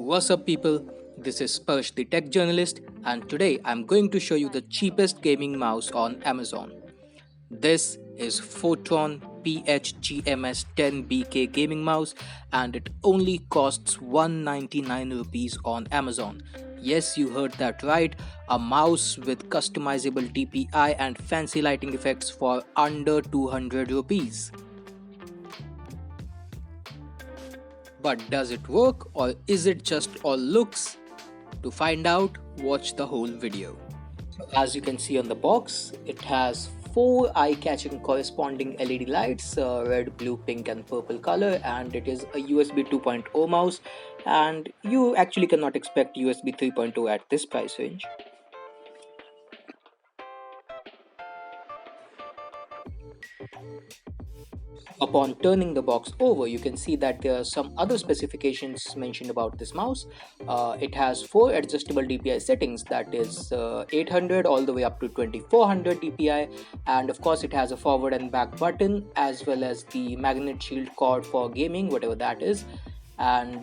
What's up, people? This is Sparsh, the tech journalist, and today I'm going to show you the cheapest gaming mouse on Amazon. This is Photron GMS10BK gaming mouse, and it only costs 199 rupees on Amazon. Yes, you heard that right, a mouse with customizable DPI and fancy lighting effects for under 200 rupees. But does it work, or is it just all looks? To find out, watch the whole video. So as you can see on the box, it has four eye-catching corresponding LED lights, red, blue, pink and purple color, and it is a USB 2.0 mouse, and you actually cannot expect USB 3.0 at this price range. Upon turning the box over, you can see that there are some other specifications mentioned about this mouse. It has 4 adjustable DPI settings, that is 800 all the way up to 2400 DPI, and of course it has a forward and back button as well as the magnet shield cord for gaming, whatever that is. And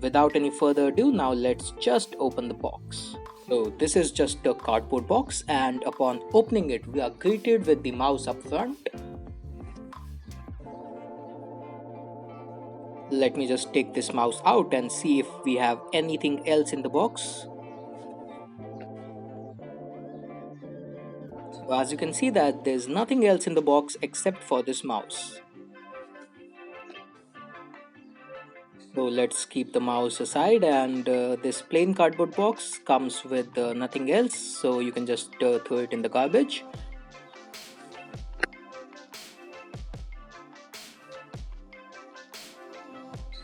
without any further ado, now let's just open the box. So this is just a cardboard box, and upon opening it, we are greeted with the mouse up front. Let me just take this mouse out and see if we have anything else in the box. So as you can see that there's nothing else in the box except for this mouse. So let's keep the mouse aside, and this plain cardboard box comes with nothing else, so you can just throw it in the garbage.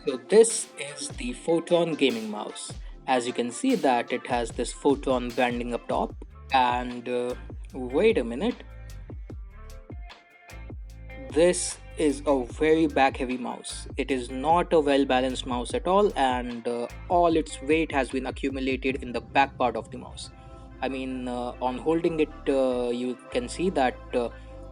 So this is the Photron gaming mouse. As you can see that it has this Photron branding up top, and wait a minute, this is a very back heavy mouse. It is not a well balanced mouse at all, and all its weight has been accumulated in the back part of the mouse. I mean, on holding it, you can see that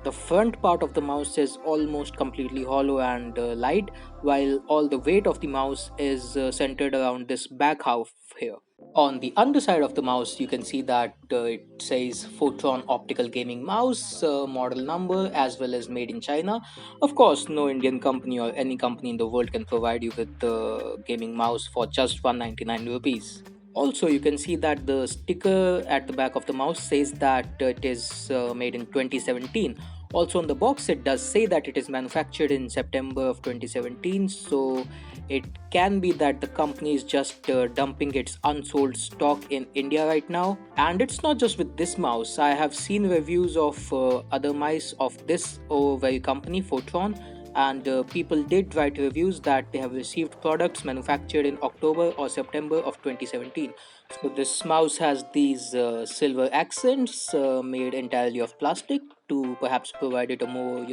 the front part of the mouse is almost completely hollow and light, while all the weight of the mouse is centered around this back half here. On the underside of the mouse, you can see that it says Photron optical gaming mouse, model number, as well as made in China. Of course, no Indian company or any company in the world can provide you with the gaming mouse for just 199 rupees. Also, you can see that the sticker at the back of the mouse says that it is made in 2017. Also on the box it does say that it is manufactured in September of 2017, so it can be that the company is just dumping its unsold stock in India right now. And it's not just with this mouse. I have seen reviews of other mice of this very company, Photron, and people did write reviews that they have received products manufactured in October or September of 2017. So this mouse has these silver accents made entirely of plastic to perhaps provide it a more,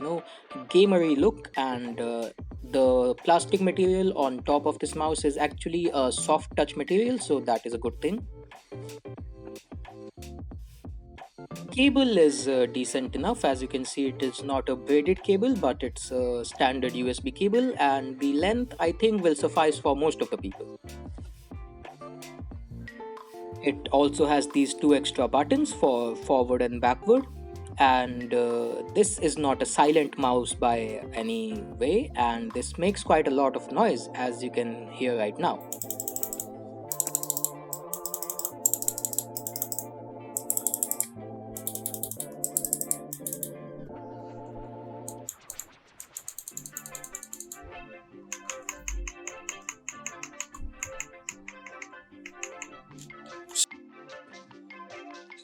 gamery look, and the plastic material on top of this mouse is actually a soft touch material, so that is a good thing. Cable is decent enough. As you can see, it is not a braided cable, but it's a standard USB cable, and the length I think will suffice for most of the people. It also has these two extra buttons for forward and backward, and this is not a silent mouse by any way, and this makes quite a lot of noise, as you can hear right now.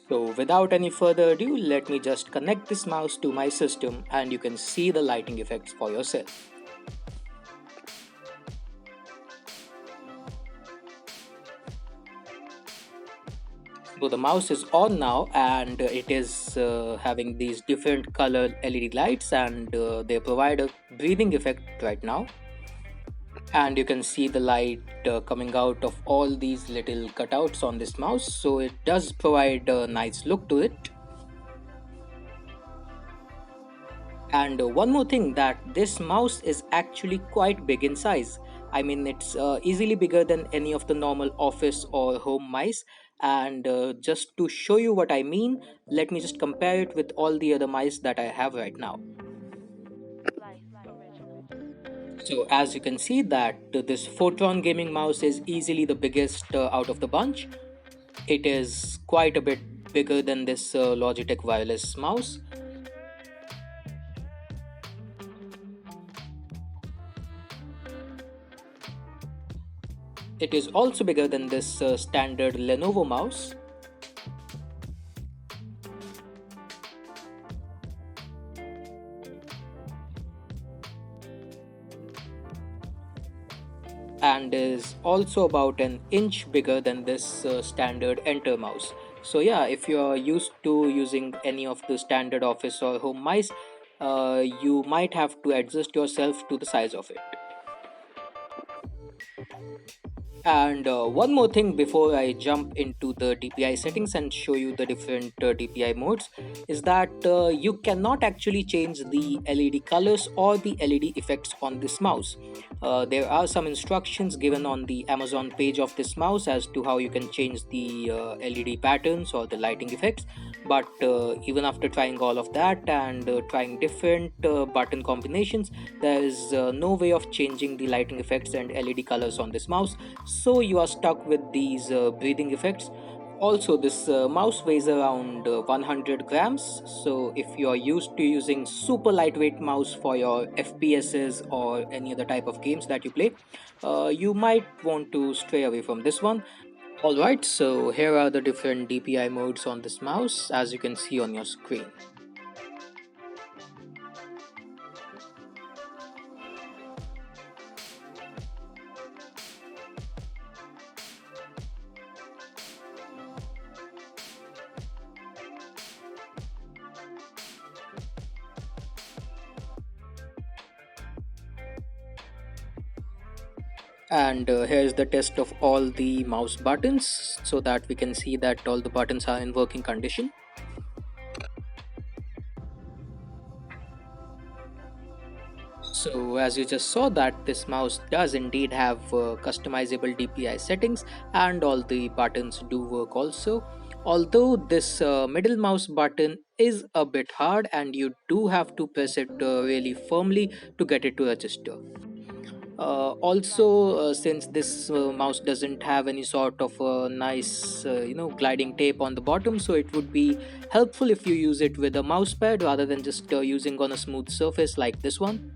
So without any further ado, let me just connect this mouse to my system and you can see the lighting effects for yourself. So the mouse is on now, and it is having these different color LED lights, and they provide a breathing effect right now. And you can see the light coming out of all these little cutouts on this mouse, so it does provide a nice look to it. And one more thing, that this mouse is actually quite big in size. I mean, it's easily bigger than any of the normal office or home mice. And just to show you what I mean, let me just compare it with all the other mice that I have right now. So as you can see that this Photron gaming mouse is easily the biggest out of the bunch. It is quite a bit bigger than this Logitech wireless mouse. It is also bigger than this standard Lenovo mouse. And is also about an inch bigger than this standard enter mouse. So yeah, if you are used to using any of the standard office or home mice, you might have to adjust yourself to the size of it. And one more thing before I jump into the DPI settings and show you the different DPI modes is that you cannot actually change the LED colors or the LED effects on this mouse. There are some instructions given on the Amazon page of this mouse as to how you can change the LED patterns or the lighting effects. But even after trying all of that and trying different button combinations, there is no way of changing the lighting effects and LED colors on this mouse, so you are stuck with these breathing effects. Also, this mouse weighs around 100 grams, so if you are used to using super lightweight mouse for your FPSs or any other type of games that you play, you might want to stray away from this one. Alright, so here are the different DPI modes on this mouse as you can see on your screen. And here's the test of all the mouse buttons so that we can see that all the buttons are in working condition. So as you just saw that this mouse does indeed have customizable DPI settings and all the buttons do work also. Although this middle mouse button is a bit hard and you do have to press it really firmly to get it to register. Also, since this mouse doesn't have any sort of nice, gliding tape on the bottom, so it would be helpful if you use it with a mouse pad rather than just using on a smooth surface like this one.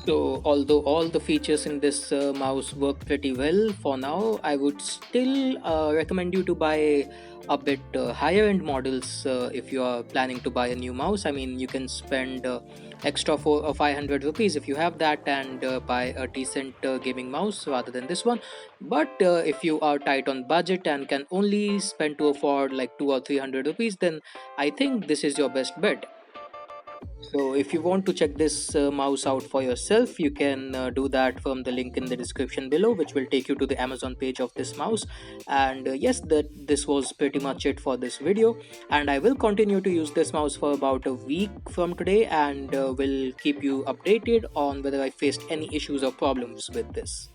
So, although all the features in this mouse work pretty well for now, I would still recommend you to buy a bit higher end models if you are planning to buy a new mouse. I mean, you can spend extra 4 or 500 rupees if you have that and buy a decent gaming mouse rather than this one. But if you are tight on budget and can only spend to afford like 2 or 300 rupees, then I think this is your best bet. So if you want to check this mouse out for yourself, you can do that from the link in the description below, which will take you to the Amazon page of this mouse. And yes, this was pretty much it for this video. And I will continue to use this mouse for about a week from today and will keep you updated on whether I faced any issues or problems with this.